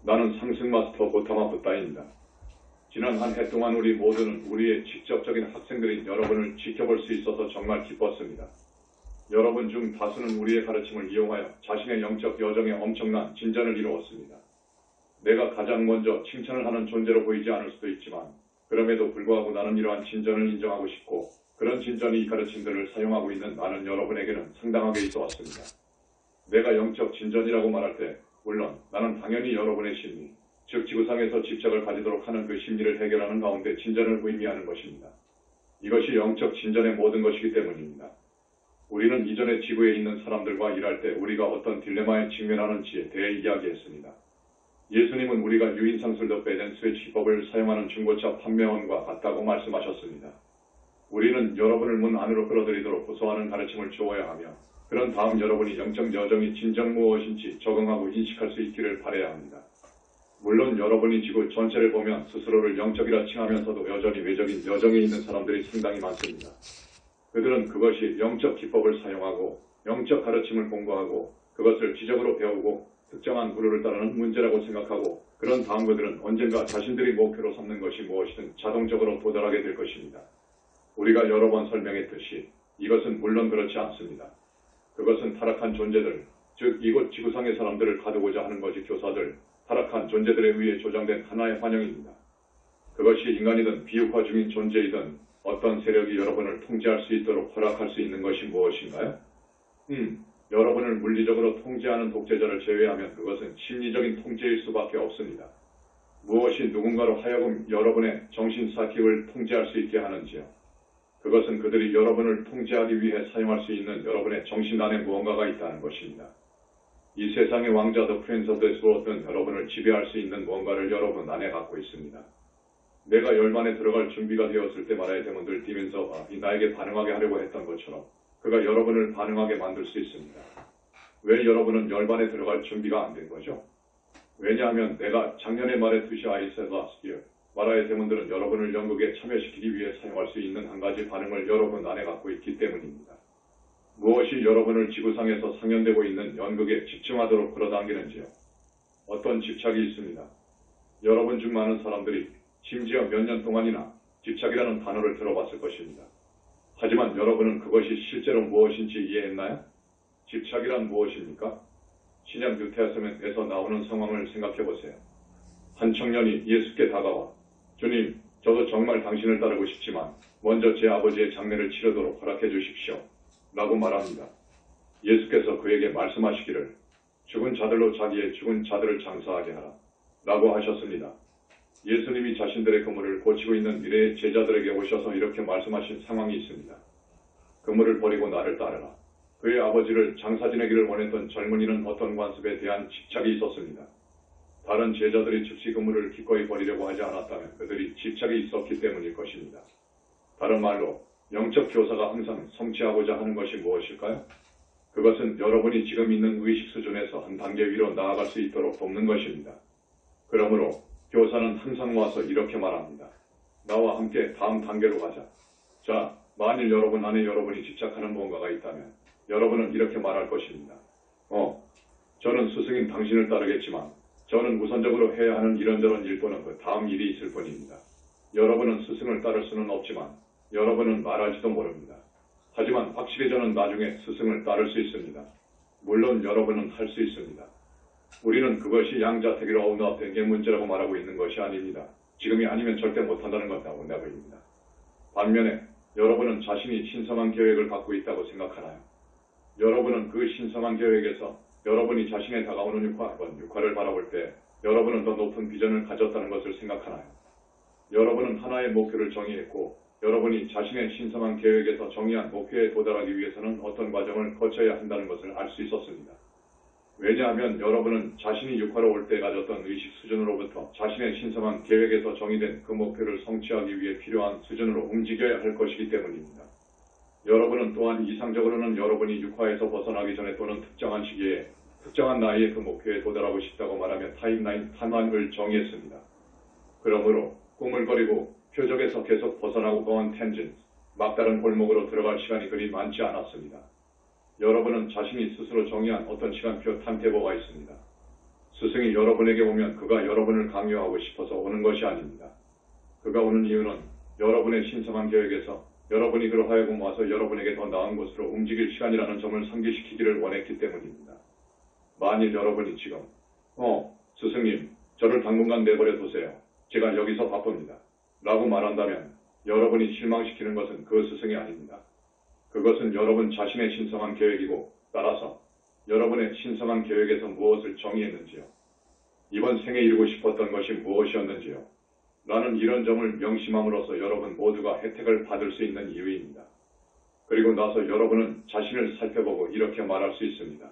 나는 상승마스터 고타마 부타입니다. 지난 한 해 동안 우리 모두는 우리의 직접적인 학생들인 여러분을 지켜볼 수 있어서 정말 기뻤습니다. 여러분 중 다수는 우리의 가르침을 이용하여 자신의 영적 여정에 엄청난 진전을 이루었습니다. 내가 가장 먼저 칭찬을 하는 존재로 보이지 않을 수도 있지만 그럼에도 불구하고 나는 이러한 진전을 인정하고 싶고 그런 진전이 이 가르침들을 사용하고 있는 많은 여러분에게는 상당하게 있어 왔습니다. 내가 영적 진전이라고 말할 때 물론 나는 당연히 여러분의 심리, 즉 지구상에서 집착을 가지도록 하는 그 심리를 해결하는 가운데 진전을 의미하는 것입니다. 이것이 영적 진전의 모든 것이기 때문입니다. 우리는 이전에 지구에 있는 사람들과 일할 때 우리가 어떤 딜레마에 직면하는지에 대해 이야기했습니다. 예수님은 우리가 유인상술도 빼낸 스위치법을 사용하는 중고차 판매원과 같다고 말씀하셨습니다. 우리는 여러분을 문 안으로 끌어들이도록 고소하는 가르침을 주어야 하며 그런 다음 여러분이 영적 여정이 진정 무엇인지 적응하고 인식할 수 있기를 바라야 합니다. 물론 여러분이 지구 전체를 보면 스스로를 영적이라 칭하면서도 여전히 외적인 여정에 있는 사람들이 상당히 많습니다. 그들은 그것이 영적 기법을 사용하고 영적 가르침을 공부하고 그것을 지적으로 배우고 특정한 구루를 따르는 문제라고 생각하고 그런 다음 그들은 언젠가 자신들이 목표로 삼는 것이 무엇이든 자동적으로 도달하게 될 것입니다. 우리가 여러 번 설명했듯이 이것은 물론 그렇지 않습니다. 그것은 타락한 존재들, 즉 이곳 지구상의 사람들을 가두고자 하는 거지 교사들, 타락한 존재들에 의해 조장된 하나의 환영입니다. 그것이 인간이든 비육화 중인 존재이든 어떤 세력이 여러분을 통제할 수 있도록 허락할 수 있는 것이 무엇인가요? 여러분을 물리적으로 통제하는 독재자를 제외하면 그것은 심리적인 통제일 수밖에 없습니다. 무엇이 누군가로 하여금 여러분의 정신사기를 통제할 수 있게 하는지요? 그것은 그들이 여러분을 통제하기 위해 사용할 수 있는 여러분의 정신 안에 무언가가 있다는 것입니다. 이 세상의 왕자 더 프린스 오브 더 스워드는 여러분을 지배할 수 있는 무언가를 여러분 안에 갖고 있습니다. 내가 열반에 들어갈 준비가 되었을 때 말하여 데몬들 디면서가 나에게 반응하게 하려고 했던 것처럼 그가 여러분을 반응하게 만들 수 있습니다. 왜 여러분은 열반에 들어갈 준비가 안 된 거죠? 왜냐하면 내가 작년에 말했듯이 아이세바스티어 마라의 데몬들은 여러분을 연극에 참여시키기 위해 사용할 수 있는 한 가지 반응을 여러분 안에 갖고 있기 때문입니다. 무엇이 여러분을 지구상에서 상연되고 있는 연극에 집중하도록 끌어당기는지요? 어떤 집착이 있습니다. 여러분 중 많은 사람들이 심지어 몇 년 동안이나 집착이라는 단어를 들어봤을 것입니다. 하지만 여러분은 그것이 실제로 무엇인지 이해했나요? 집착이란 무엇입니까? 신약 뉴테스트먼트에서 나오는 상황을 생각해보세요. 한 청년이 예수께 다가와 주님, 저도 정말 당신을 따르고 싶지만 먼저 제 아버지의 장례를 치르도록 허락해 주십시오. 라고 말합니다. 예수께서 그에게 말씀하시기를 죽은 자들로 자기의 죽은 자들을 장사하게 하라. 라고 하셨습니다. 예수님이 자신들의 그물을 고치고 있는 미래의 제자들에게 오셔서 이렇게 말씀하신 상황이 있습니다. 그물을 버리고 나를 따르라. 그의 아버지를 장사 지내기를 원했던 젊은이는 어떤 관습에 대한 집착이 있었습니다. 다른 제자들이 즉시 그물을 기꺼이 버리려고 하지 않았다면 그들이 집착이 있었기 때문일 것입니다. 다른 말로 영적 교사가 항상 성취하고자 하는 것이 무엇일까요? 그것은 여러분이 지금 있는 의식 수준에서 한 단계 위로 나아갈 수 있도록 돕는 것입니다. 그러므로 교사는 항상 와서 이렇게 말합니다. 나와 함께 다음 단계로 가자. 자, 만일 여러분 안에 여러분이 집착하는 무언가가 있다면 여러분은 이렇게 말할 것입니다. 저는 스승인 당신을 따르겠지만 저는 우선적으로 해야 하는 이런저런 일 또는 그 다음 일이 있을 뿐입니다. 여러분은 스승을 따를 수는 없지만 여러분은 말할지도 모릅니다. 하지만 확실히 저는 나중에 스승을 따를 수 있습니다. 물론 여러분은 할 수 있습니다. 우리는 그것이 양자택일 어우나된 게 문제라고 말하고 있는 것이 아닙니다. 지금이 아니면 절대 못한다는 것이라고 내보입니다. 반면에 여러분은 자신이 신성한 계획을 갖고 있다고 생각하나요? 여러분은 그 신성한 계획에서 여러분이 자신에 다가오는 육화를 바라볼 때 여러분은 더 높은 비전을 가졌다는 것을 생각하나요? 여러분은 하나의 목표를 정의했고 여러분이 자신의 신성한 계획에서 정의한 목표에 도달하기 위해서는 어떤 과정을 거쳐야 한다는 것을 알 수 있었습니다. 왜냐하면 여러분은 자신이 육화로 올 때 가졌던 의식 수준으로부터 자신의 신성한 계획에서 정의된 그 목표를 성취하기 위해 필요한 수준으로 움직여야 할 것이기 때문입니다. 여러분은 또한 이상적으로는 여러분이 육화에서 벗어나기 전에 또는 특정한 시기에 특정한 나이에 그 목표에 도달하고 싶다고 말하며 타임라인 탄환을 정의했습니다. 그러므로 꿈을 버리고 표적에서 계속 벗어나고 거한 텐진, 막다른 골목으로 들어갈 시간이 그리 많지 않았습니다. 여러분은 자신이 스스로 정의한 어떤 시간표 탐테이블가 있습니다. 스승이 여러분에게 오면 그가 여러분을 강요하고 싶어서 오는 것이 아닙니다. 그가 오는 이유는 여러분의 신성한 계획에서 여러분이 그로 하여금 와서 여러분에게 더 나은 곳으로 움직일 시간이라는 점을 상기시키기를 원했기 때문입니다. 만일 여러분이 지금 스승님, 저를 당분간 내버려 두세요. 제가 여기서 바쁩니다. 라고 말한다면 여러분이 실망시키는 것은 그 스승이 아닙니다. 그것은 여러분 자신의 신성한 계획이고 따라서 여러분의 신성한 계획에서 무엇을 정의했는지요. 이번 생에 이루고 싶었던 것이 무엇이었는지요. 라는 이런 점을 명심함으로써 여러분 모두가 혜택을 받을 수 있는 이유입니다. 그리고 나서 여러분은 자신을 살펴보고 이렇게 말할 수 있습니다.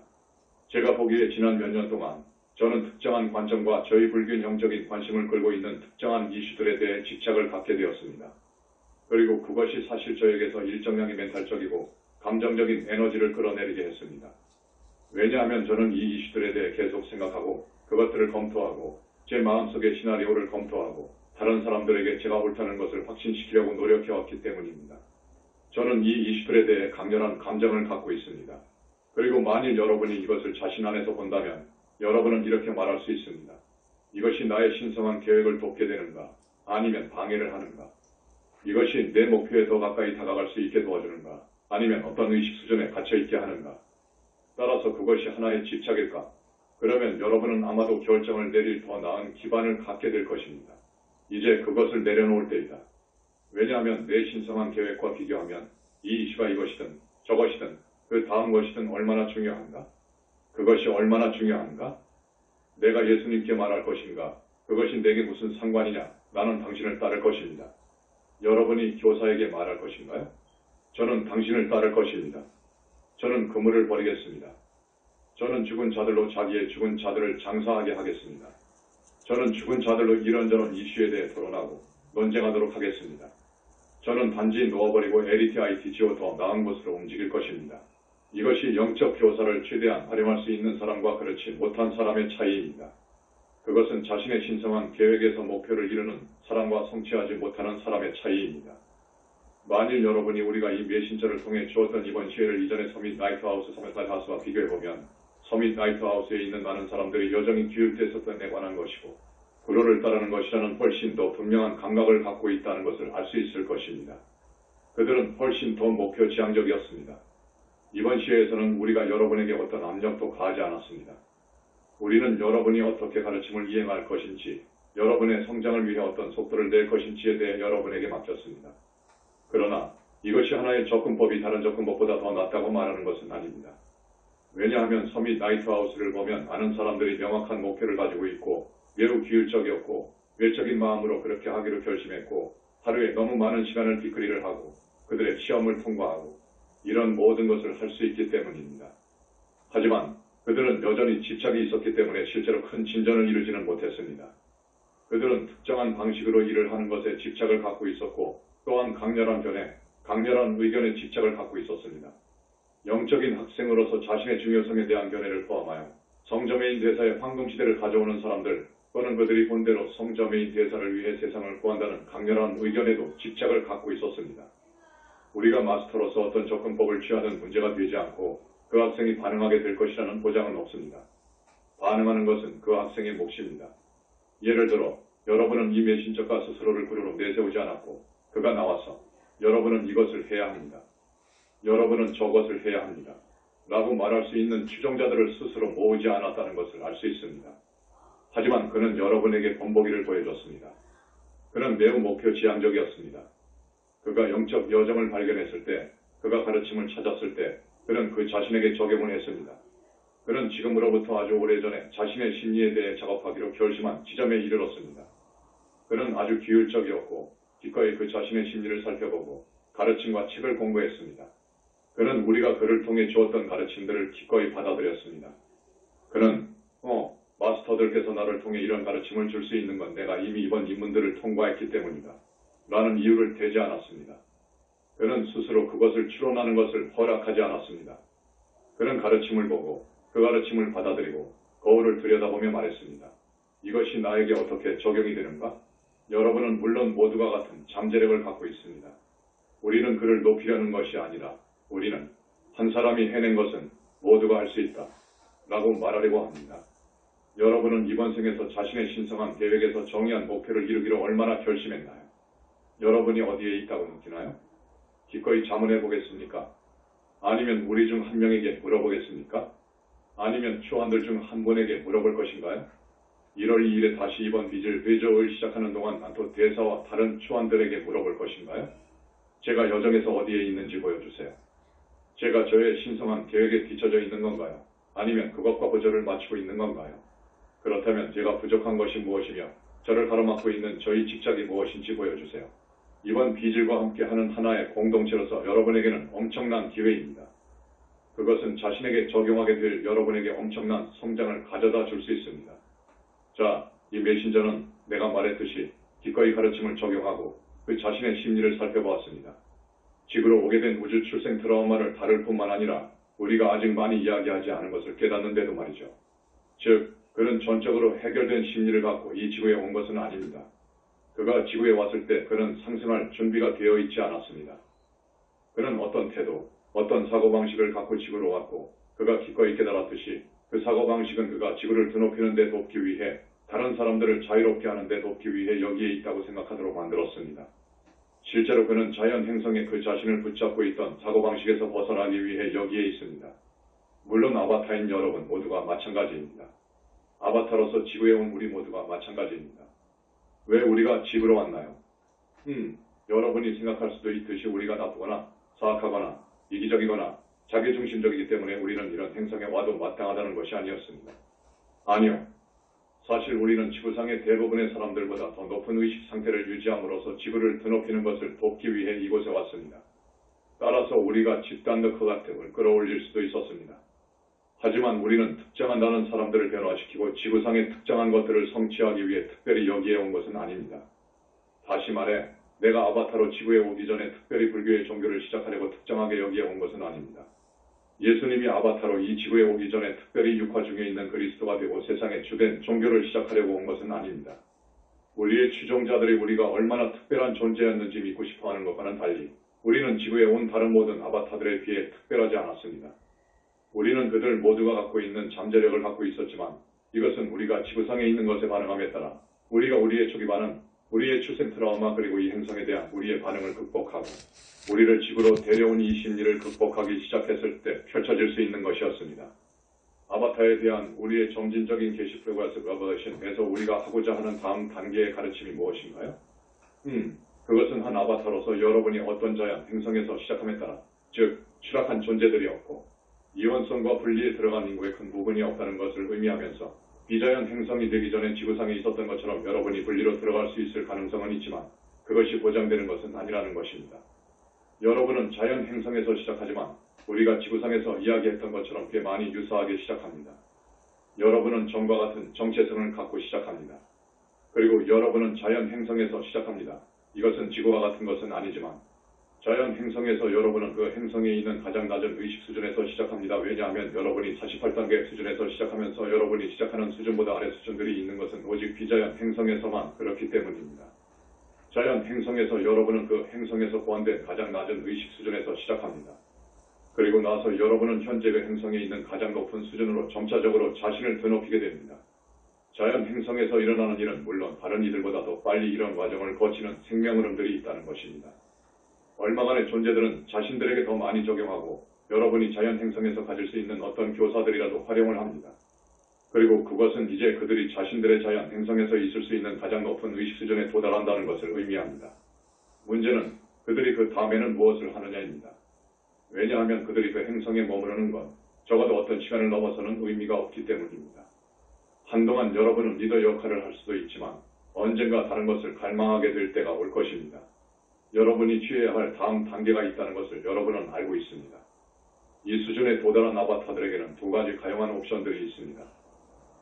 제가 보기에 지난 몇 년 동안 저는 특정한 관점과 저희 불교인 영적인 관심을 끌고 있는 특정한 이슈들에 대해 집착을 갖게 되었습니다. 그리고 그것이 사실 저에게서 일정량의 멘탈적이고 감정적인 에너지를 끌어내리게 했습니다. 왜냐하면 저는 이 이슈들에 대해 계속 생각하고 그것들을 검토하고 제 마음속의 시나리오를 검토하고 다른 사람들에게 제가 옳다는 것을 확신시키려고 노력해왔기 때문입니다. 저는 이 이슈들에 대해 강렬한 감정을 갖고 있습니다. 그리고 만일 여러분이 이것을 자신 안에서 본다면 여러분은 이렇게 말할 수 있습니다. 이것이 나의 신성한 계획을 돕게 되는가 아니면 방해를 하는가? 이것이 내 목표에 더 가까이 다가갈 수 있게 도와주는가 아니면 어떤 의식 수준에 갇혀있게 하는가? 따라서 그것이 하나의 집착일까? 그러면 여러분은 아마도 결정을 내릴 더 나은 기반을 갖게 될 것입니다. 이제 그것을 내려놓을 때이다. 왜냐하면 내 신성한 계획과 비교하면 이 이슈가 이것이든 저것이든 그 다음 것이든 얼마나 중요한가? 그것이 얼마나 중요한가? 내가 예수님께 말할 것인가? 그것이 내게 무슨 상관이냐? 나는 당신을 따를 것입니다. 여러분이 교사에게 말할 것인가요? 저는 당신을 따를 것입니다. 저는 그물을 버리겠습니다. 저는 죽은 자들로 자기의 죽은 자들을 장사하게 하겠습니다. 저는 죽은 자들로 이런저런 이슈에 대해 토론하고 논쟁하도록 하겠습니다. 저는 단지 놓아버리고 LETIT 지어 더 나은 곳으로 움직일 것입니다. 이것이 영적 교사를 최대한 활용할 수 있는 사람과 그렇지 못한 사람의 차이입니다. 그것은 자신의 신성한 계획에서 목표를 이루는 사람과 성취하지 못하는 사람의 차이입니다. 만일 여러분이 우리가 이 메신저를 통해 주었던 이번 시회를 이전의 서밋 나이트하우스 서밋하우스와 비교해보면 서밋 나이트하우스에 있는 많은 사람들이 여전히 규율됐었던 데 관한 것이고 구로를 따르는 것이라는 훨씬 더 분명한 감각을 갖고 있다는 것을 알 수 있을 것입니다. 그들은 훨씬 더 목표 지향적이었습니다. 이번 시회에서는 우리가 여러분에게 어떤 압력도 가하지 않았습니다. 우리는 여러분이 어떻게 가르침을 이행할 것인지, 여러분의 성장을 위해 어떤 속도를 낼 것인지에 대해 여러분에게 맡겼습니다. 그러나 이것이 하나의 접근법이 다른 접근법보다 더 낫다고 말하는 것은 아닙니다. 왜냐하면 서밋 나이트하우스를 보면 많은 사람들이 명확한 목표를 가지고 있고 매우 규율적이었고 외적인 마음으로 그렇게 하기로 결심했고 하루에 너무 많은 시간을 뒷거리를 하고 그들의 시험을 통과하고 이런 모든 것을 할 수 있기 때문입니다. 하지만 그들은 여전히 집착이 있었기 때문에 실제로 큰 진전을 이루지는 못했습니다. 그들은 특정한 방식으로 일을 하는 것에 집착을 갖고 있었고 또한 강렬한 견해, 강렬한 의견에 집착을 갖고 있었습니다. 영적인 학생으로서 자신의 중요성에 대한 견해를 포함하여 성저메인 대사의 황금시대를 가져오는 사람들 또는 그들이 본대로 성저메인 대사를 위해 세상을 구한다는 강렬한 의견에도 집착을 갖고 있었습니다. 우리가 마스터로서 어떤 접근법을 취하든 문제가 되지 않고 그 학생이 반응하게 될 것이라는 보장은 없습니다. 반응하는 것은 그 학생의 몫입니다. 예를 들어 여러분은 이 메신저가 스스로를 그루로 내세우지 않았고 그가 나와서 여러분은 이것을 해야 합니다. 여러분은 저것을 해야 합니다. 라고 말할 수 있는 추종자들을 스스로 모으지 않았다는 것을 알 수 있습니다. 하지만 그는 여러분에게 본보기를 보여줬습니다. 그는 매우 목표 지향적이었습니다. 그가 영적 여정을 발견했을 때, 그가 가르침을 찾았을 때 그는 그 자신에게 적용을 했습니다. 그는 지금으로부터 아주 오래전에 자신의 심리에 대해 작업하기로 결심한 지점에 이르렀습니다. 그는 아주 규율적이었고 기꺼이 그 자신의 심리를 살펴보고 가르침과 책을 공부했습니다. 그는 우리가 그를 통해 주었던 가르침들을 기꺼이 받아들였습니다. 그는 마스터들께서 나를 통해 이런 가르침을 줄 수 있는 건 내가 이미 이번 입문들을 통과했기 때문이다. 라는 이유를 대지 않았습니다. 그는 스스로 그것을 추론하는 것을 허락하지 않았습니다. 그는 가르침을 보고 그 가르침을 받아들이고 거울을 들여다보며 말했습니다. 이것이 나에게 어떻게 적용이 되는가? 여러분은 물론 모두가 같은 잠재력을 갖고 있습니다. 우리는 그를 높이려는 것이 아니라 우리는 한 사람이 해낸 것은 모두가 할 수 있다. 라고 말하려고 합니다. 여러분은 이번 생에서 자신의 신성한 계획에서 정의한 목표를 이루기로 얼마나 결심했나요? 여러분이 어디에 있다고 느끼나요? 기꺼이 자문해 보겠습니까? 아니면 우리 중 한 명에게 물어보겠습니까? 아니면 초안들 중 한 분에게 물어볼 것인가요? 1월 2일에 다시 이번 빚을 회저을 시작하는 동안 난토 대사와 다른 초안들에게 물어볼 것인가요? 제가 여정에서 어디에 있는지 보여주세요. 제가 저의 신성한 계획에 뒤처져 있는 건가요? 아니면 그것과 보조를 맞추고 있는 건가요? 그렇다면 제가 부족한 것이 무엇이며 저를 가로막고 있는 저희 집착이 무엇인지 보여주세요. 이번 비질과 함께하는 하나의 공동체로서 여러분에게는 엄청난 기회입니다. 그것은 자신에게 적용하게 될 여러분에게 엄청난 성장을 가져다 줄 수 있습니다. 자, 이 메신저는 내가 말했듯이 기꺼이 가르침을 적용하고 그 자신의 심리를 살펴보았습니다. 지구로 오게 된 우주 출생 트라우마를 다룰 뿐만 아니라 우리가 아직 많이 이야기하지 않은 것을 깨닫는데도 말이죠. 즉, 그는 전적으로 해결된 심리를 갖고 이 지구에 온 것은 아닙니다. 그가 지구에 왔을 때 그는 상승할 준비가 되어 있지 않았습니다. 그는 어떤 태도, 어떤 사고방식을 갖고 지구로 왔고 그가 기꺼이 깨달았듯이 그 사고방식은 그가 지구를 드높이는 데 돕기 위해 다른 사람들을 자유롭게 하는 데 돕기 위해 여기에 있다고 생각하도록 만들었습니다. 실제로 그는 자연 행성에 그 자신을 붙잡고 있던 사고방식에서 벗어나기 위해 여기에 있습니다. 물론 아바타인 여러분 모두가 마찬가지입니다. 아바타로서 지구에 온 우리 모두가 마찬가지입니다. 왜 우리가 지구로 왔나요? 여러분이 생각할 수도 있듯이 우리가 나쁘거나 사악하거나 이기적이거나 자기중심적이기 때문에 우리는 이런 행성에 와도 마땅하다는 것이 아니었습니다. 아니요. 사실 우리는 지구상의 대부분의 사람들보다 더 높은 의식 상태를 유지함으로써 지구를 드높이는 것을 돕기 위해 이곳에 왔습니다. 따라서 우리가 집단 더 크가템을 끌어올릴 수도 있었습니다. 하지만 우리는 특정한 다른 사람들을 변화시키고 지구상의 특정한 것들을 성취하기 위해 특별히 여기에 온 것은 아닙니다. 다시 말해, 내가 아바타로 지구에 오기 전에 특별히 불교의 종교를 시작하려고 특정하게 여기에 온 것은 아닙니다. 예수님이 아바타로 이 지구에 오기 전에 특별히 육화 중에 있는 그리스도가 되고 세상의 주된 종교를 시작하려고 온 것은 아닙니다. 우리의 추종자들이 우리가 얼마나 특별한 존재였는지 믿고 싶어하는 것과는 달리 우리는 지구에 온 다른 모든 아바타들에 비해 특별하지 않았습니다. 우리는 그들 모두가 갖고 있는 잠재력을 갖고 있었지만 이것은 우리가 지구상에 있는 것에 반응함에 따라 우리가 우리의 초기 반응, 우리의 출생 트라우마 그리고 이 행성에 대한 우리의 반응을 극복하고 우리를 지구로 데려온 이 심리를 극복하기 시작했을 때 펼쳐질 수 있는 것이었습니다. 아바타에 대한 우리의 점진적인 게시 프로그레스 버버션에서 우리가 하고자 하는 다음 단계의 가르침이 무엇인가요? 그것은 한 아바타로서 여러분이 어떤 자연 행성에서 시작함에 따라 즉 추락한 존재들이었고 이원성과 분리에 들어간 인구의 큰 부분이 없다는 것을 의미하면서 비자연 행성이 되기 전에 지구상에 있었던 것처럼 여러분이 분리로 들어갈 수 있을 가능성은 있지만 그것이 보장되는 것은 아니라는 것입니다. 여러분은 자연 행성에서 시작하지만 우리가 지구상에서 이야기했던 것처럼 꽤 많이 유사하게 시작합니다. 여러분은 정과 같은 정체성을 갖고 시작합니다. 그리고 여러분은 자연 행성에서 시작합니다. 이것은 지구와 같은 것은 아니지만 자연 행성에서 여러분은 그 행성에 있는 가장 낮은 의식 수준에서 시작합니다. 왜냐하면 여러분이 48단계 수준에서 시작하면서 여러분이 시작하는 수준보다 아래 수준들이 있는 것은 오직 비자연 행성에서만 그렇기 때문입니다. 자연 행성에서 여러분은 그 행성에서 보완된 가장 낮은 의식 수준에서 시작합니다. 그리고 나서 여러분은 현재 그 행성에 있는 가장 높은 수준으로 점차적으로 자신을 드높이게 됩니다. 자연 행성에서 일어나는 일은 물론 다른 이들보다 더 빨리 이런 과정을 거치는 생명 흐름들이 있다는 것입니다. 얼마간의 존재들은 자신들에게 더 많이 적용하고 여러분이 자연 행성에서 가질 수 있는 어떤 교사들이라도 활용을 합니다. 그리고 그것은 이제 그들이 자신들의 자연 행성에서 있을 수 있는 가장 높은 의식 수준에 도달한다는 것을 의미합니다. 문제는 그들이 그 다음에는 무엇을 하느냐입니다. 왜냐하면 그들이 그 행성에 머무르는 건 적어도 어떤 시간을 넘어서는 의미가 없기 때문입니다. 한동안 여러분은 리더 역할을 할 수도 있지만 언젠가 다른 것을 갈망하게 될 때가 올 것입니다. 여러분이 취해야 할 다음 단계가 있다는 것을 여러분은 알고 있습니다. 이 수준에 도달한 아바타들에게는 두 가지 가용한 옵션들이 있습니다.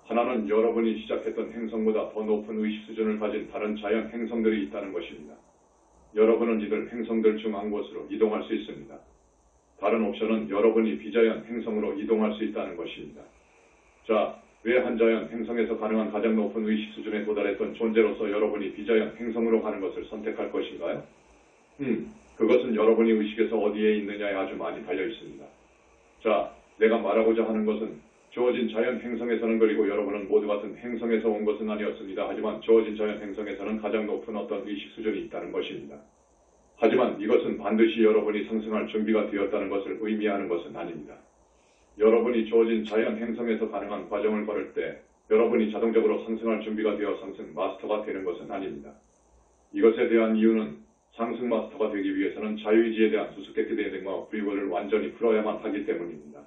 하나는 여러분이 시작했던 행성보다 더 높은 의식 수준을 가진 다른 자연 행성들이 있다는 것입니다. 여러분은 이들 행성들 중 한 곳으로 이동할 수 있습니다. 다른 옵션은 여러분이 비자연 행성으로 이동할 수 있다는 것입니다. 자, 왜 한 자연 행성에서 가능한 가장 높은 의식 수준에 도달했던 존재로서 여러분이 비자연 행성으로 가는 것을 선택할 것인가요? 그것은 여러분이 의식에서 어디에 있느냐에 아주 많이 달려 있습니다. 자, 내가 말하고자 하는 것은 주어진 자연 행성에서는 그리고 여러분은 모두 같은 행성에서 온 것은 아니었습니다. 하지만 주어진 자연 행성에서는 가장 높은 어떤 의식 수준이 있다는 것입니다. 하지만 이것은 반드시 여러분이 상승할 준비가 되었다는 것을 의미하는 것은 아닙니다. 여러분이 주어진 자연 행성에서 가능한 과정을 걸을 때 여러분이 자동적으로 상승할 준비가 되어 상승 마스터가 되는 것은 아닙니다. 이것에 대한 이유는 상승 마스터가 되기 위해서는 자유의지에 대한 수수께끼 대응과 불이익을 완전히 풀어야만 하기 때문입니다.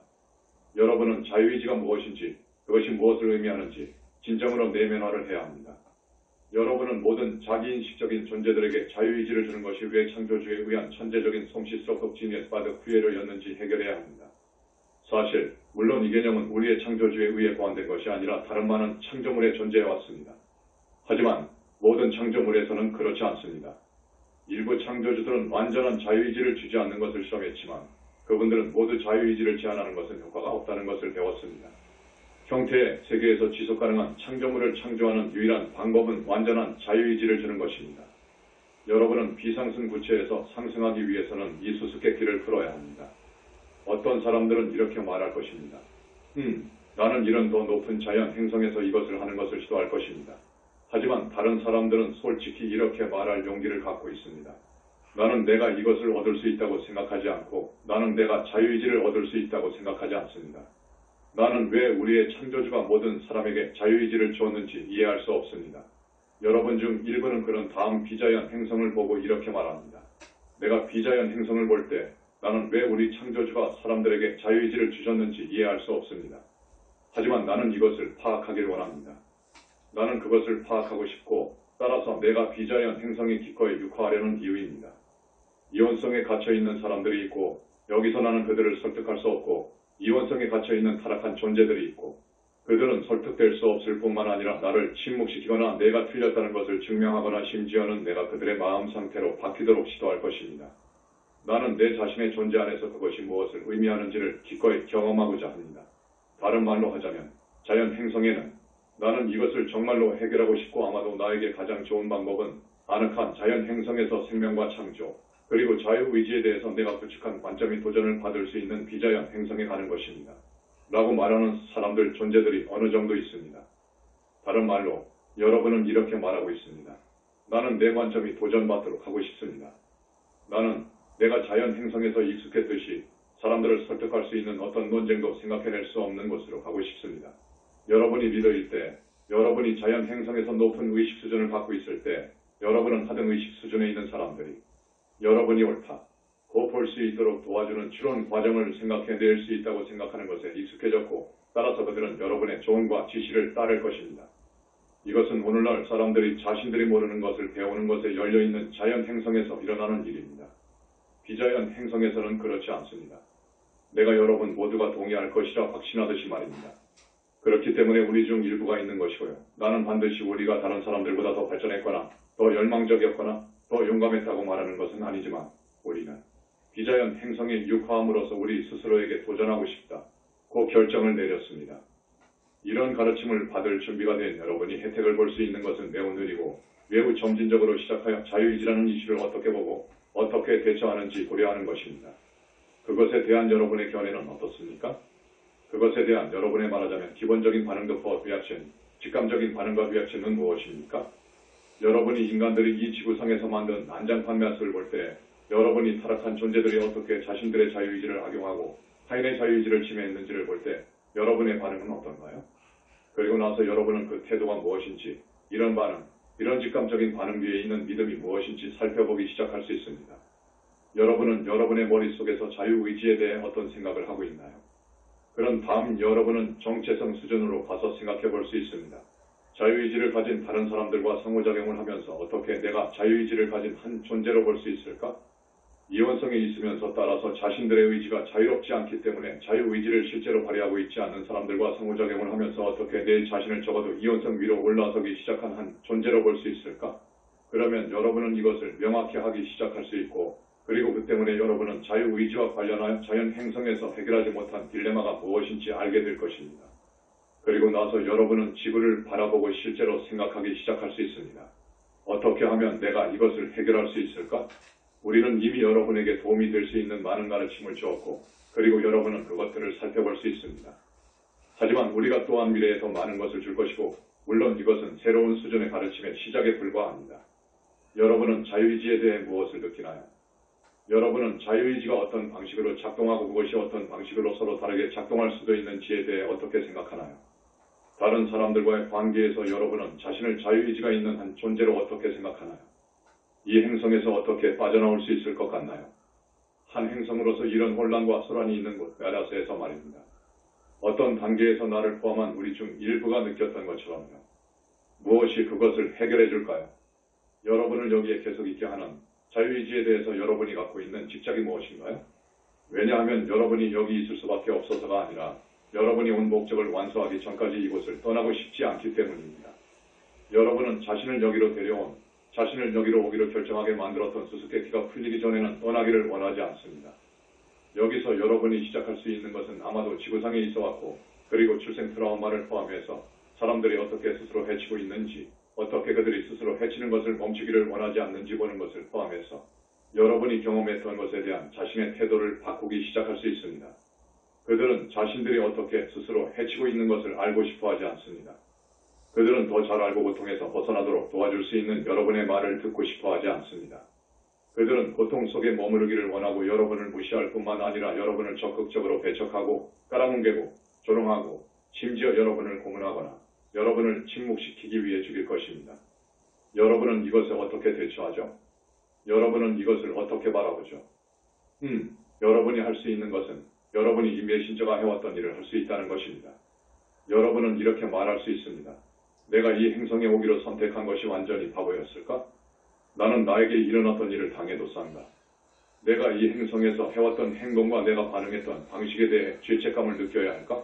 여러분은 자유의지가 무엇인지, 그것이 무엇을 의미하는지 진정으로 내면화를 해야 합니다. 여러분은 모든 자기인식적인 존재들에게 자유의지를 주는 것이 왜 창조주에 의한 천재적인 솜씨스럽고 지니어스 바드 후회로였는지 해결해야 합니다. 사실 물론 이 개념은 우리의 창조주에 의해 보완된 것이 아니라 다른 많은 창조물에 존재해왔습니다. 하지만 모든 창조물에서는 그렇지 않습니다. 일부 창조주들은 완전한 자유의지를 주지 않는 것을 실험했지만 그분들은 모두 자유의지를 제한하는 것은 효과가 없다는 것을 배웠습니다. 형태의 세계에서 지속 가능한 창조물을 창조하는 유일한 방법은 완전한 자유의지를 주는 것입니다. 여러분은 비상승 구체에서 상승하기 위해서는 이 수수께끼를 풀어야 합니다. 어떤 사람들은 이렇게 말할 것입니다. 나는 이런 더 높은 자연 행성에서 이것을 하는 것을 시도할 것입니다. 하지만 다른 사람들은 솔직히 이렇게 말할 용기를 갖고 있습니다. 나는 내가 이것을 얻을 수 있다고 생각하지 않고 나는 내가 자유의지를 얻을 수 있다고 생각하지 않습니다. 나는 왜 우리의 창조주가 모든 사람에게 자유의지를 주었는지 이해할 수 없습니다. 여러분 중 일부는 그런 다음 비자연 행성을 보고 이렇게 말합니다. 내가 비자연 행성을 볼 때 나는 왜 우리 창조주가 사람들에게 자유의지를 주셨는지 이해할 수 없습니다. 하지만 나는 이것을 파악하길 원합니다. 나는 그것을 파악하고 싶고 따라서 내가 비자연 행성의 기꺼이 육화하려는 이유입니다. 이원성에 갇혀있는 사람들이 있고 여기서 나는 그들을 설득할 수 없고 이원성에 갇혀있는 타락한 존재들이 있고 그들은 설득될 수 없을 뿐만 아니라 나를 침묵시키거나 내가 틀렸다는 것을 증명하거나 심지어는 내가 그들의 마음 상태로 바뀌도록 시도할 것입니다. 나는 내 자신의 존재 안에서 그것이 무엇을 의미하는지를 기꺼이 경험하고자 합니다. 다른 말로 하자면 자연 행성에는 나는 이것을 정말로 해결하고 싶고 아마도 나에게 가장 좋은 방법은 아늑한 자연 행성에서 생명과 창조 그리고 자유의지에 대해서 내가 구축한 관점이 도전을 받을 수 있는 비자연 행성에 가는 것입니다. 라고 말하는 사람들 존재들이 어느 정도 있습니다. 다른 말로 여러분은 이렇게 말하고 있습니다. 나는 내 관점이 도전받도록 하고 싶습니다. 나는 내가 자연 행성에서 익숙했듯이 사람들을 설득할 수 있는 어떤 논쟁도 생각해낼 수 없는 곳으로 가고 싶습니다. 여러분이 리더일 때, 여러분이 자연 행성에서 높은 의식 수준을 갖고 있을 때, 여러분은 하등 의식 수준에 있는 사람들이 여러분이 옳다, 고 볼 수 있도록 도와주는 추론 과정을 생각해낼 수 있다고 생각하는 것에 익숙해졌고 따라서 그들은 여러분의 조언과 지시를 따를 것입니다. 이것은 오늘날 사람들이 자신들이 모르는 것을 배우는 것에 열려있는 자연 행성에서 일어나는 일입니다. 비자연 행성에서는 그렇지 않습니다. 내가 여러분 모두가 동의할 것이라 확신하듯이 말입니다. 그렇기 때문에 우리 중 일부가 있는 것이고요. 나는 반드시 우리가 다른 사람들보다 더 발전했거나 더 열망적이었거나 더 용감했다고 말하는 것은 아니지만 우리는 비자연 행성에 육화함으로써 우리 스스로에게 도전하고 싶다. 그 결정을 내렸습니다. 이런 가르침을 받을 준비가 된 여러분이 혜택을 볼 수 있는 것은 매우 느리고 매우 점진적으로 시작하여 자유의지라는 이슈를 어떻게 보고 어떻게 대처하는지 고려하는 것입니다. 그것에 대한 여러분의 견해는 어떻습니까? 그것에 대한 여러분의 말하자면 기본적인 반응도 포 리액션, 직감적인 반응과 리액션은 무엇입니까? 여러분이 인간들이 이 지구상에서 만든 난장판 매스를 볼 때 여러분이 타락한 존재들이 어떻게 자신들의 자유의지를 악용하고 타인의 자유의지를 침해했는지를 볼 때 여러분의 반응은 어떤가요? 그리고 나서 여러분은 그 태도가 무엇인지, 이런 반응, 이런 직감적인 반응 뒤에 있는 믿음이 무엇인지 살펴보기 시작할 수 있습니다. 여러분은 여러분의 머릿속에서 자유의지에 대해 어떤 생각을 하고 있나요? 그런 다음 여러분은 정체성 수준으로 가서 생각해 볼 수 있습니다. 자유의지를 가진 다른 사람들과 상호작용을 하면서 어떻게 내가 자유의지를 가진 한 존재로 볼 수 있을까? 이원성이 있으면서 따라서 자신들의 의지가 자유롭지 않기 때문에 자유의지를 실제로 발휘하고 있지 않는 사람들과 상호작용을 하면서 어떻게 내 자신을 적어도 이원성 위로 올라서기 시작한 한 존재로 볼 수 있을까? 그러면 여러분은 이것을 명확히 하기 시작할 수 있고 그리고 그 때문에 여러분은 자유의지와 관련하여 자연 행성에서 해결하지 못한 딜레마가 무엇인지 알게 될 것입니다. 그리고 나서 여러분은 지구를 바라보고 실제로 생각하기 시작할 수 있습니다. 어떻게 하면 내가 이것을 해결할 수 있을까? 우리는 이미 여러분에게 도움이 될 수 있는 많은 가르침을 주었고 그리고 여러분은 그것들을 살펴볼 수 있습니다. 하지만 우리가 또한 미래에 더 많은 것을 줄 것이고, 물론 이것은 새로운 수준의 가르침의 시작에 불과합니다. 여러분은 자유의지에 대해 무엇을 느끼나요? 여러분은 자유의지가 어떤 방식으로 작동하고 그것이 어떤 방식으로 서로 다르게 작동할 수도 있는지에 대해 어떻게 생각하나요? 다른 사람들과의 관계에서 여러분은 자신을 자유의지가 있는 한 존재로 어떻게 생각하나요? 이 행성에서 어떻게 빠져나올 수 있을 것 같나요? 한 행성으로서 이런 혼란과 소란이 있는 곳 메라스에서 말입니다. 어떤 단계에서 나를 포함한 우리 중 일부가 느꼈던 것처럼요. 무엇이 그것을 해결해 줄까요? 여러분을 여기에 계속 있게 하는 자유의지에 대해서 여러분이 갖고 있는 집착이 무엇인가요? 왜냐하면 여러분이 여기 있을 수밖에 없어서가 아니라 여러분이 온 목적을 완수하기 전까지 이곳을 떠나고 싶지 않기 때문입니다. 여러분은 자신을 여기로 데려온, 자신을 여기로 오기로 결정하게 만들었던 수수께끼가 풀리기 전에는 떠나기를 원하지 않습니다. 여기서 여러분이 시작할 수 있는 것은 아마도 지구상에 있어왔고, 그리고 출생 트라우마를 포함해서 사람들이 어떻게 스스로 해치고 있는지, 어떻게 그들이 스스로 해치는 것을 멈추기를 원하지 않는지 보는 것을 포함해서 여러분이 경험했던 것에 대한 자신의 태도를 바꾸기 시작할 수 있습니다. 그들은 자신들이 어떻게 스스로 해치고 있는 것을 알고 싶어 하지 않습니다. 그들은 더 잘 알고 고통에서 벗어나도록 도와줄 수 있는 여러분의 말을 듣고 싶어 하지 않습니다. 그들은 고통 속에 머무르기를 원하고 여러분을 무시할 뿐만 아니라 여러분을 적극적으로 배척하고 깔아뭉개고 조롱하고 심지어 여러분을 고문하거나 여러분을 침묵시키기 위해 죽일 것입니다. 여러분은 이것에 어떻게 대처하죠? 여러분은 이것을 어떻게 바라보죠? 여러분이 할 수 있는 것은 여러분이 이 메신저가 해왔던 일을 할 수 있다는 것입니다. 여러분은 이렇게 말할 수 있습니다. 내가 이 행성에 오기로 선택한 것이 완전히 바보였을까? 나는 나에게 일어났던 일을 당해도 싼다. 내가 이 행성에서 해왔던 행동과 내가 반응했던 방식에 대해 죄책감을 느껴야 할까?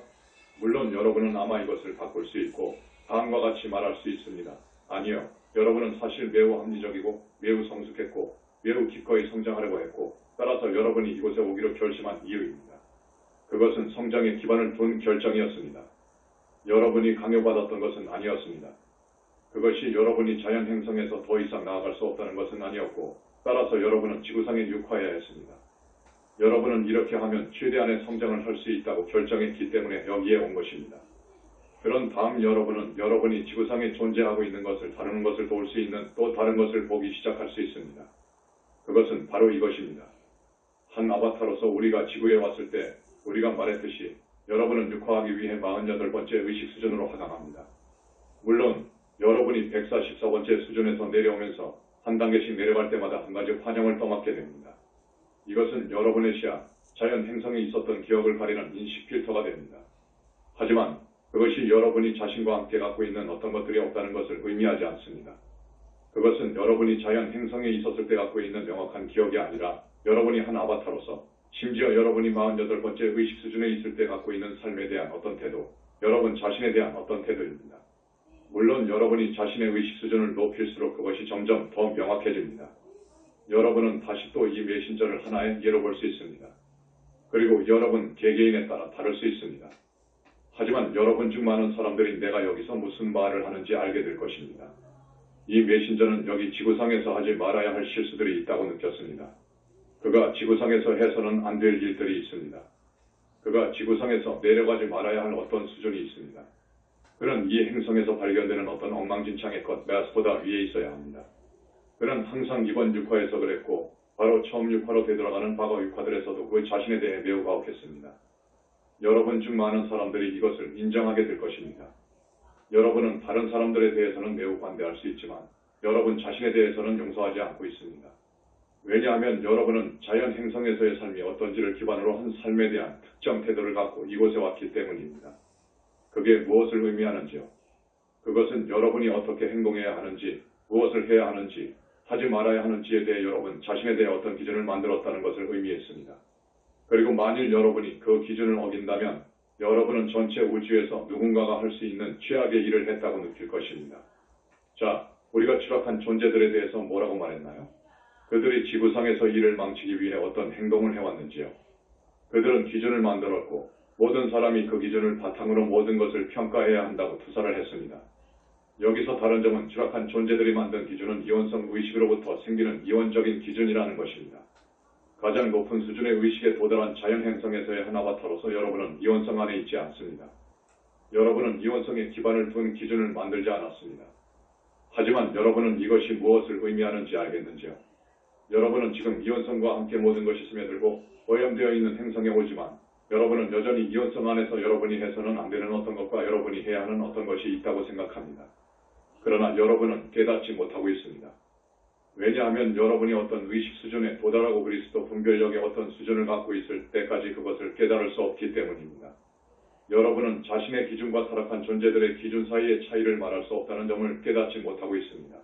물론 여러분은 아마 이것을 바꿀 수 있고 다음과 같이 말할 수 있습니다. 아니요. 여러분은 사실 매우 합리적이고 매우 성숙했고 매우 기꺼이 성장하려고 했고 따라서 여러분이 이곳에 오기로 결심한 이유입니다. 그것은 성장에 기반을 둔 결정이었습니다. 여러분이 강요받았던 것은 아니었습니다. 그것이 여러분이 자연 행성에서 더 이상 나아갈 수 없다는 것은 아니었고 따라서 여러분은 지구상에 육화해야 했습니다. 여러분은 이렇게 하면 최대한의 성장을 할 수 있다고 결정했기 때문에 여기에 온 것입니다. 그런 다음 여러분은 여러분이 지구상에 존재하고 있는 것을 다루는 것을 도울 수 있는 또 다른 것을 보기 시작할 수 있습니다. 그것은 바로 이것입니다. 한 아바타로서 우리가 지구에 왔을 때 우리가 말했듯이 여러분은 육화하기 위해 48번째 의식 수준으로 하강합니다. 물론 여러분이 144번째 수준에서 내려오면서 한 단계씩 내려갈 때마다 한 가지 환영을 떠맡게 됩니다. 이것은 여러분의 시야, 자연 행성에 있었던 기억을 가리는 인식 필터가 됩니다. 하지만 그것이 여러분이 자신과 함께 갖고 있는 어떤 것들이 없다는 것을 의미하지 않습니다. 그것은 여러분이 자연 행성에 있었을 때 갖고 있는 명확한 기억이 아니라 여러분이 한 아바타로서 심지어 여러분이 48번째 의식 수준에 있을 때 갖고 있는 삶에 대한 어떤 태도, 여러분 자신에 대한 어떤 태도입니다. 물론 여러분이 자신의 의식 수준을 높일수록 그것이 점점 더 명확해집니다. 여러분은 다시 또 이 메신저를 하나의 예로 볼 수 있습니다. 그리고 여러분 개개인에 따라 다를 수 있습니다. 하지만 여러분 중 많은 사람들이 내가 여기서 무슨 말을 하는지 알게 될 것입니다. 이 메신저는 여기 지구상에서 하지 말아야 할 실수들이 있다고 느꼈습니다. 그가 지구상에서 해서는 안 될 일들이 있습니다. 그가 지구상에서 내려가지 말아야 할 어떤 수준이 있습니다. 그는 이 행성에서 발견되는 어떤 엉망진창의 것, 메아스보다 위에 있어야 합니다. 그는 항상 이번 육화에서 그랬고 바로 처음 육화로 되돌아가는 과거 육화들에서도 그 자신에 대해 매우 가혹했습니다. 여러분 중 많은 사람들이 이것을 인정하게 될 것입니다. 여러분은 다른 사람들에 대해서는 매우 관대할 수 있지만 여러분 자신에 대해서는 용서하지 않고 있습니다. 왜냐하면 여러분은 자연 행성에서의 삶이 어떤지를 기반으로 한 삶에 대한 특정 태도를 갖고 이곳에 왔기 때문입니다. 그게 무엇을 의미하는지요? 그것은 여러분이 어떻게 행동해야 하는지, 무엇을 해야 하는지, 하지 말아야 하는지에 대해 여러분 자신에 대해 어떤 기준을 만들었다는 것을 의미했습니다. 그리고 만일 여러분이 그 기준을 어긴다면 여러분은 전체 우주에서 누군가가 할 수 있는 최악의 일을 했다고 느낄 것입니다. 자, 우리가 추락한 존재들에 대해서 뭐라고 말했나요? 그들이 지구상에서 일을 망치기 위해 어떤 행동을 해왔는지요? 그들은 기준을 만들었고 모든 사람이 그 기준을 바탕으로 모든 것을 평가해야 한다고 투사를 했습니다. 여기서 다른 점은 추락한 존재들이 만든 기준은 이원성 의식으로부터 생기는 이원적인 기준이라는 것입니다. 가장 높은 수준의 의식에 도달한 자연 행성에서의 한 아바타로서 여러분은 이원성 안에 있지 않습니다. 여러분은 이원성에 기반을 둔 기준을 만들지 않았습니다. 하지만 여러분은 이것이 무엇을 의미하는지 알겠는지요? 여러분은 지금 이원성과 함께 모든 것이 스며들고 오염되어 있는 행성에 오지만 여러분은 여전히 이원성 안에서 여러분이 해서는 안 되는 어떤 것과 여러분이 해야 하는 어떤 것이 있다고 생각합니다. 그러나 여러분은 깨닫지 못하고 있습니다. 왜냐하면 여러분이 어떤 의식 수준에 도달하고 그리스도 분별력의 어떤 수준을 갖고 있을 때까지 그것을 깨달을 수 없기 때문입니다. 여러분은 자신의 기준과 타락한 존재들의 기준 사이의 차이를 말할 수 없다는 점을 깨닫지 못하고 있습니다.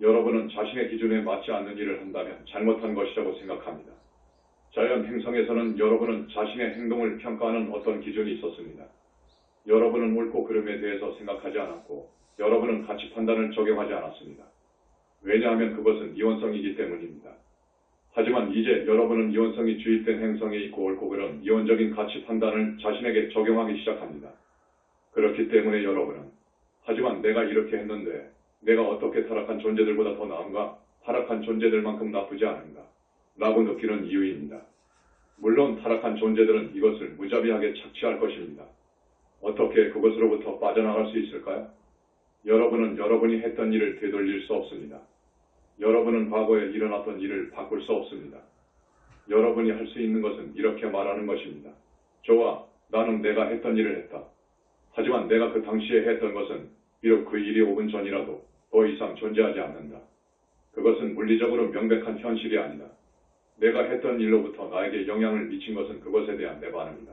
여러분은 자신의 기준에 맞지 않는 일을 한다면 잘못한 것이라고 생각합니다. 자연 행성에서는 여러분은 자신의 행동을 평가하는 어떤 기준이 있었습니다. 여러분은 옳고 그름에 대해서 생각하지 않았고 여러분은 가치 판단을 적용하지 않았습니다. 왜냐하면 그것은 이원성이기 때문입니다. 하지만 이제 여러분은 이원성이 주입된 행성에 있고 옳고 그름, 이원적인 가치 판단을 자신에게 적용하기 시작합니다. 그렇기 때문에 여러분은 하지만 내가 이렇게 했는데 내가 어떻게 타락한 존재들보다 더 나은가? 타락한 존재들만큼 나쁘지 않은가? 라고 느끼는 이유입니다. 물론 타락한 존재들은 이것을 무자비하게 착취할 것입니다. 어떻게 그것으로부터 빠져나갈 수 있을까요? 여러분은 여러분이 했던 일을 되돌릴 수 없습니다. 여러분은 과거에 일어났던 일을 바꿀 수 없습니다. 여러분이 할 수 있는 것은 이렇게 말하는 것입니다. 좋아, 나는 내가 했던 일을 했다. 하지만 내가 그 당시에 했던 것은 비록 그 일이 5분 전이라도 더 이상 존재하지 않는다. 그것은 물리적으로 명백한 현실이 아니다. 내가 했던 일로부터 나에게 영향을 미친 것은 그것에 대한 내 반응이다.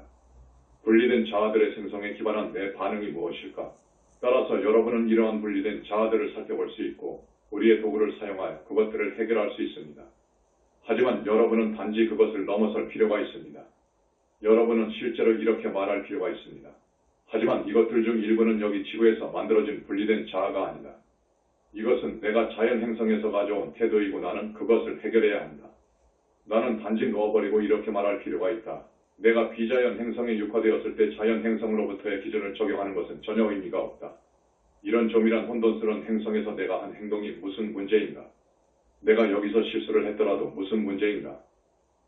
분리된 자아들의 생성에 기반한 내 반응이 무엇일까? 따라서 여러분은 이러한 분리된 자아들을 살펴볼 수 있고 우리의 도구를 사용하여 그것들을 해결할 수 있습니다. 하지만 여러분은 단지 그것을 넘어설 필요가 있습니다. 여러분은 실제로 이렇게 말할 필요가 있습니다. 하지만 이것들 중 일부는 여기 지구에서 만들어진 분리된 자아가 아니다. 이것은 내가 자연 행성에서 가져온 태도이고 나는 그것을 해결해야 한다. 나는 단지 넣어버리고 이렇게 말할 필요가 있다. 내가 비자연 행성에 육화되었을 때 자연 행성으로부터의 기준을 적용하는 것은 전혀 의미가 없다. 이런 조밀한 혼돈스러운 행성에서 내가 한 행동이 무슨 문제인가? 내가 여기서 실수를 했더라도 무슨 문제인가?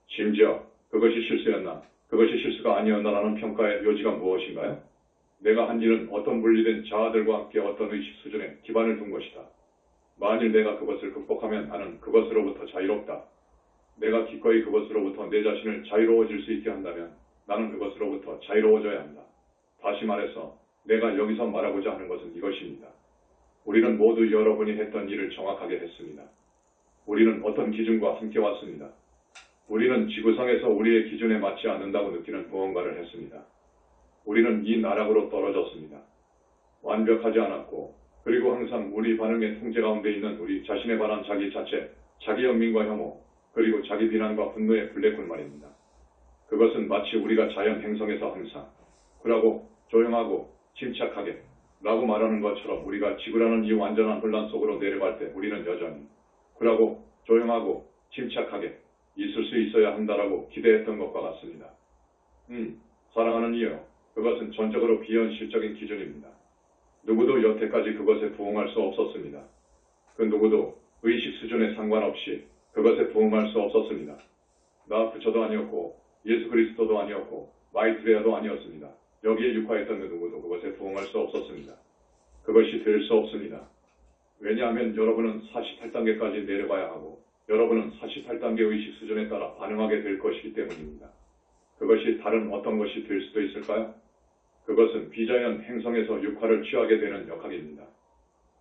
심지어 그것이 실수였나? 그것이 실수가 아니었나라는 평가의 요지가 무엇인가요? 내가 한 일은 어떤 분리된 자아들과 함께 어떤 의식 수준에 기반을 둔 것이다. 만일 내가 그것을 극복하면 나는 그것으로부터 자유롭다. 내가 기꺼이 그것으로부터 내 자신을 자유로워질 수 있게 한다면 나는 그것으로부터 자유로워져야 한다. 다시 말해서 내가 여기서 말하고자 하는 것은 이것입니다. 우리는 모두 여러분이 했던 일을 정확하게 했습니다. 우리는 어떤 기준과 함께 왔습니다. 우리는 지구상에서 우리의 기준에 맞지 않는다고 느끼는 무언가를 했습니다. 우리는 이 나락으로 떨어졌습니다. 완벽하지 않았고 그리고 항상 우리 반응의 통제 가운데 있는 우리 자신에 관한 자기 자체, 자기 연민과 혐오, 그리고 자기 비난과 분노의 블랙홀 말입니다. 그것은 마치 우리가 자연 행성에서 항상 쿨하고 조용하고 침착하게 라고 말하는 것처럼 우리가 지구라는 이 완전한 혼란 속으로 내려갈 때 우리는 여전히 쿨하고 조용하고 침착하게 있을 수 있어야 한다라고 기대했던 것과 같습니다. 사랑하는 이유, 그것은 전적으로 비현실적인 기준입니다. 누구도 여태까지 그것에 부응할 수 없었습니다. 그 누구도 의식 수준에 상관없이 그것에 부응할 수 없었습니다. 나 부처도 아니었고 예수 그리스도도 아니었고 마이트레아도 아니었습니다. 여기에 육화했던 그 누구도 그것에 부응할 수 없었습니다. 그것이 될 수 없습니다. 왜냐하면 여러분은 48단계까지 내려가야 하고 여러분은 48단계 의식 수준에 따라 반응하게 될 것이기 때문입니다. 그것이 다른 어떤 것이 될 수도 있을까요? 그것은 비자연 행성에서 육화를 취하게 되는 역학입니다.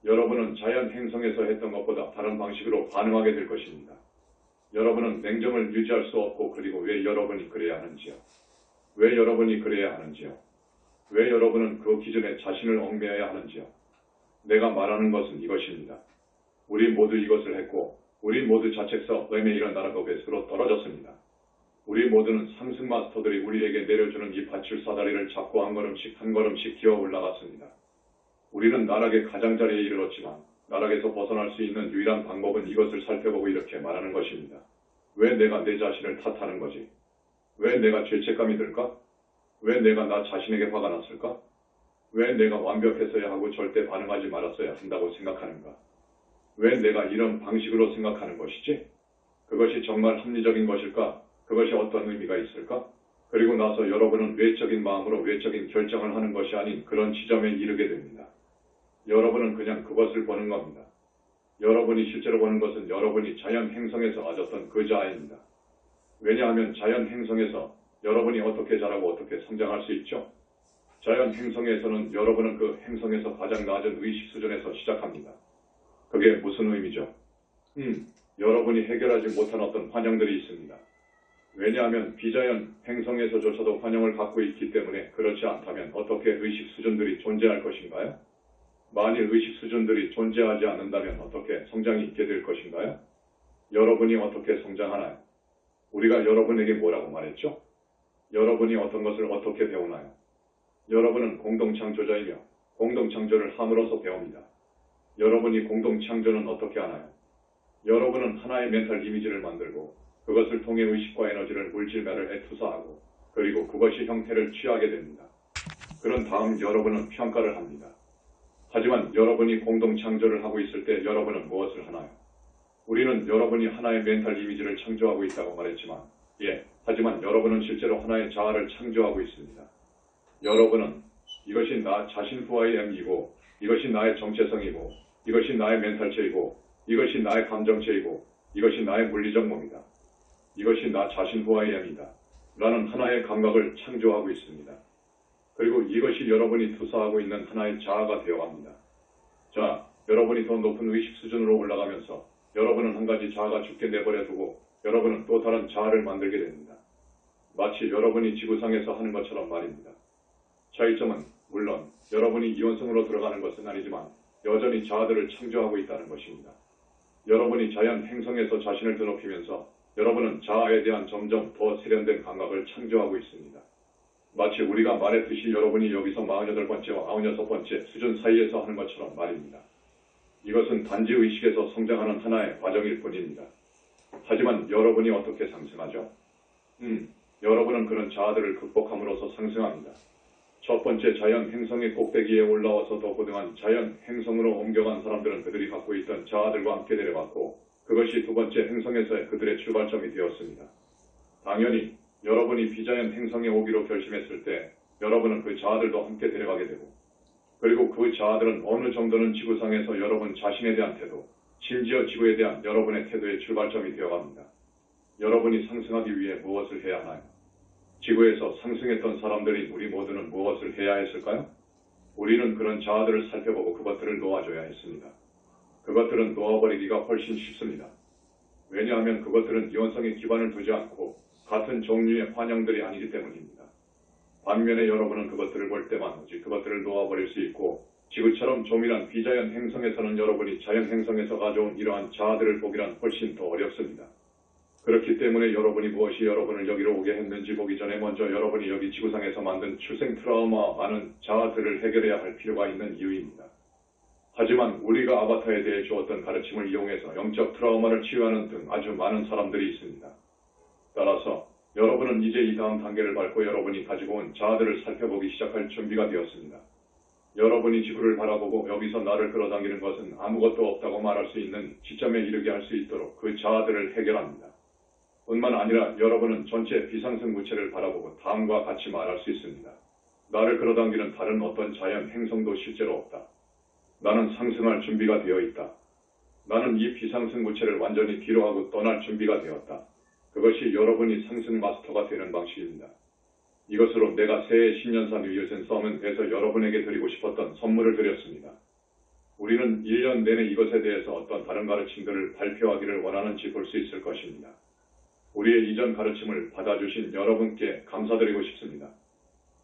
여러분은 자연 행성에서 했던 것보다 다른 방식으로 반응하게 될 것입니다. 여러분은 냉정을 유지할 수 없고 그리고 왜 여러분이 그래야 하는지요? 왜 여러분이 그래야 하는지요? 왜 여러분은 그 기준에 자신을 얽매여야 하는지요? 내가 말하는 것은 이것입니다. 우리 모두 이것을 했고 우리 모두 자책서 레메이런 나라가 베스로 떨어졌습니다. 우리 모두는 상승 마스터들이 우리에게 내려주는 이 밧줄 사다리를 잡고 한 걸음씩 기어 올라갔습니다. 우리는 나락의 가장자리에 이르렀지만 나락에서 벗어날 수 있는 유일한 방법은 이것을 살펴보고 이렇게 말하는 것입니다. 왜 내가 내 자신을 탓하는 거지? 왜 내가 죄책감이 들까? 왜 내가 나 자신에게 화가 났을까? 왜 내가 완벽했어야 하고 절대 반응하지 말았어야 한다고 생각하는가? 왜 내가 이런 방식으로 생각하는 것이지? 그것이 정말 합리적인 것일까? 그것이 어떤 의미가 있을까? 그리고 나서 여러분은 외적인 마음으로 외적인 결정을 하는 것이 아닌 그런 지점에 이르게 됩니다. 여러분은 그냥 그것을 보는 겁니다. 여러분이 실제로 보는 것은 여러분이 자연 행성에서 가졌던 그 자아입니다. 왜냐하면 자연 행성에서 여러분이 어떻게 자라고 어떻게 성장할 수 있죠? 자연 행성에서는 여러분은 그 행성에서 가장 낮은 의식 수준에서 시작합니다. 그게 무슨 의미죠? 여러분이 해결하지 못한 어떤 환영들이 있습니다. 왜냐하면 비자연 행성에서조차도 환영을 갖고 있기 때문에 그렇지 않다면 어떻게 의식 수준들이 존재할 것인가요? 만일 의식 수준들이 존재하지 않는다면 어떻게 성장이 있게 될 것인가요? 여러분이 어떻게 성장하나요? 우리가 여러분에게 뭐라고 말했죠? 여러분이 어떤 것을 어떻게 배우나요? 여러분은 공동창조자이며 공동창조를 함으로써 배웁니다. 여러분이 공동창조는 어떻게 하나요? 여러분은 하나의 멘탈 이미지를 만들고 그것을 통해 의식과 에너지를 물질매를 투사하고 그리고 그것이 형태를 취하게 됩니다. 그런 다음 여러분은 평가를 합니다. 하지만 여러분이 공동창조를 하고 있을 때 여러분은 무엇을 하나요? 우리는 여러분이 하나의 멘탈 이미지를 창조하고 있다고 말했지만 하지만 여러분은 실제로 하나의 자아를 창조하고 있습니다. 여러분은 이것이 나 자신 후아의 M이고 이것이 나의 정체성이고 이것이 나의 멘탈체이고 이것이 나의 감정체이고 이것이 나의 물리적 몸이다. 이것이 나 자신 후아의 M이다. 라는 하나의 감각을 창조하고 있습니다. 그리고 이것이 여러분이 투사하고 있는 하나의 자아가 되어갑니다. 자, 여러분이 더 높은 의식 수준으로 올라가면서 여러분은 한 가지 자아가 죽게 내버려 두고 여러분은 또 다른 자아를 만들게 됩니다. 마치 여러분이 지구상에서 하는 것처럼 말입니다. 차이점은 물론 여러분이 이원성으로 들어가는 것은 아니지만 여전히 자아들을 창조하고 있다는 것입니다. 여러분이 자연 행성에서 자신을 드높이면서 여러분은 자아에 대한 점점 더 세련된 감각을 창조하고 있습니다. 마치 우리가 말했듯이 여러분이 여기서 48번째와 96번째 수준 사이에서 하는 것처럼 말입니다. 이것은 단지 의식에서 성장하는 하나의 과정일 뿐입니다. 하지만 여러분이 어떻게 상승하죠? 여러분은 그런 자아들을 극복함으로써 상승합니다. 첫 번째 자연 행성의 꼭대기에 올라와서 더 고등한 자연 행성으로 옮겨간 사람들은 그들이 갖고 있던 자아들과 함께 내려갔고 그것이 두 번째 행성에서의 그들의 출발점이 되었습니다. 당연히 여러분이 비자연 행성에 오기로 결심했을 때 여러분은 그 자아들도 함께 데려가게 되고 그리고 그 자아들은 어느 정도는 지구상에서 여러분 자신에 대한 태도, 심지어 지구에 대한 여러분의 태도의 출발점이 되어갑니다. 여러분이 상승하기 위해 무엇을 해야 하나요? 지구에서 상승했던 사람들인 우리 모두는 무엇을 해야 했을까요? 우리는 그런 자아들을 살펴보고 그것들을 놓아줘야 했습니다. 그것들은 놓아버리기가 훨씬 쉽습니다. 왜냐하면 그것들은 이원성에 기반을 두지 않고 같은 종류의 환영들이 아니기 때문입니다. 반면에 여러분은 그것들을 볼 때만 오직 그것들을 놓아버릴 수 있고 지구처럼 조밀한 비자연 행성에서는 여러분이 자연 행성에서 가져온 이러한 자아들을 보기란 훨씬 더 어렵습니다. 그렇기 때문에 여러분이 무엇이 여러분을 여기로 오게 했는지 보기 전에 먼저 여러분이 여기 지구상에서 만든 출생 트라우마와 많은 자아들을 해결해야 할 필요가 있는 이유입니다. 하지만 우리가 아바타에 대해 주었던 가르침을 이용해서 영적 트라우마를 치유하는 등 아주 많은 사람들이 있습니다. 따라서 여러분은 이제 이 다음 단계를 밟고 여러분이 가지고 온 자아들을 살펴보기 시작할 준비가 되었습니다. 여러분이 지구를 바라보고 여기서 나를 끌어당기는 것은 아무것도 없다고 말할 수 있는 지점에 이르게 할 수 있도록 그 자아들을 해결합니다. 뿐만 아니라 여러분은 전체 비상승 무체를 바라보고 다음과 같이 말할 수 있습니다. 나를 끌어당기는 다른 어떤 자연 행성도 실제로 없다. 나는 상승할 준비가 되어 있다. 나는 이 비상승 무체를 완전히 뒤로하고 떠날 준비가 되었다. 그것이 여러분이 상승 마스터가 되는 방식입니다. 이것으로 내가 새해 신년사 뉴이어센 서밋에서 여러분에게 드리고 싶었던 선물을 드렸습니다. 우리는 1년 내내 이것에 대해서 어떤 다른 가르침들을 발표하기를 원하는지 볼 수 있을 것입니다. 우리의 이전 가르침을 받아주신 여러분께 감사드리고 싶습니다.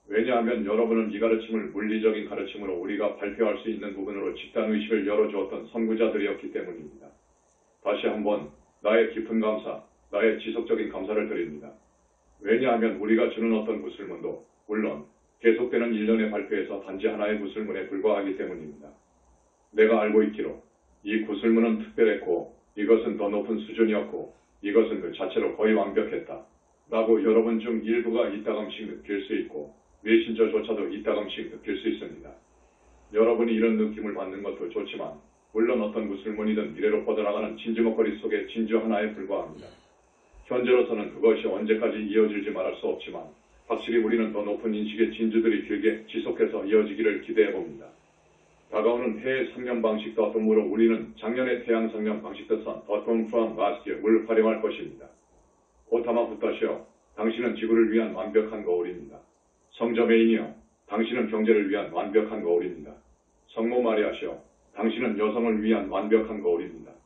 왜냐하면 여러분은 이 가르침을 물리적인 가르침으로 우리가 발표할 수 있는 부분으로 집단의식을 열어주었던 선구자들이었기 때문입니다. 다시 한번 나의 깊은 감사, 나의 지속적인 감사를 드립니다. 왜냐하면 우리가 주는 어떤 구슬문도 물론 계속되는 일련의 발표에서 단지 하나의 구슬문에 불과하기 때문입니다. 내가 알고 있기로 이 구슬문은 특별했고 이것은 더 높은 수준이었고 이것은 그 자체로 거의 완벽했다. 라고 여러분 중 일부가 이따금씩 느낄 수 있고 메신저조차도 이따금씩 느낄 수 있습니다. 여러분이 이런 느낌을 받는 것도 좋지만 물론 어떤 구슬문이든 미래로 뻗어나가는 진주먹거리 속의 진주 하나에 불과합니다. 현재로서는 그것이 언제까지 이어질지 말할 수 없지만 확실히 우리는 더 높은 인식의 진주들이 길게 지속해서 이어지기를 기대해 봅니다. 다가오는 해외 상념 방식 닷컴으로 우리는 작년의 태양 상념 방식 닷컴 from last year을 활용할 것입니다. 오타마 부타시오, 당신은 지구를 위한 완벽한 거울입니다. 성저 메인이여, 당신은 경제를 위한 완벽한 거울입니다. 성모 마리아시오, 당신은 여성을 위한 완벽한 거울입니다.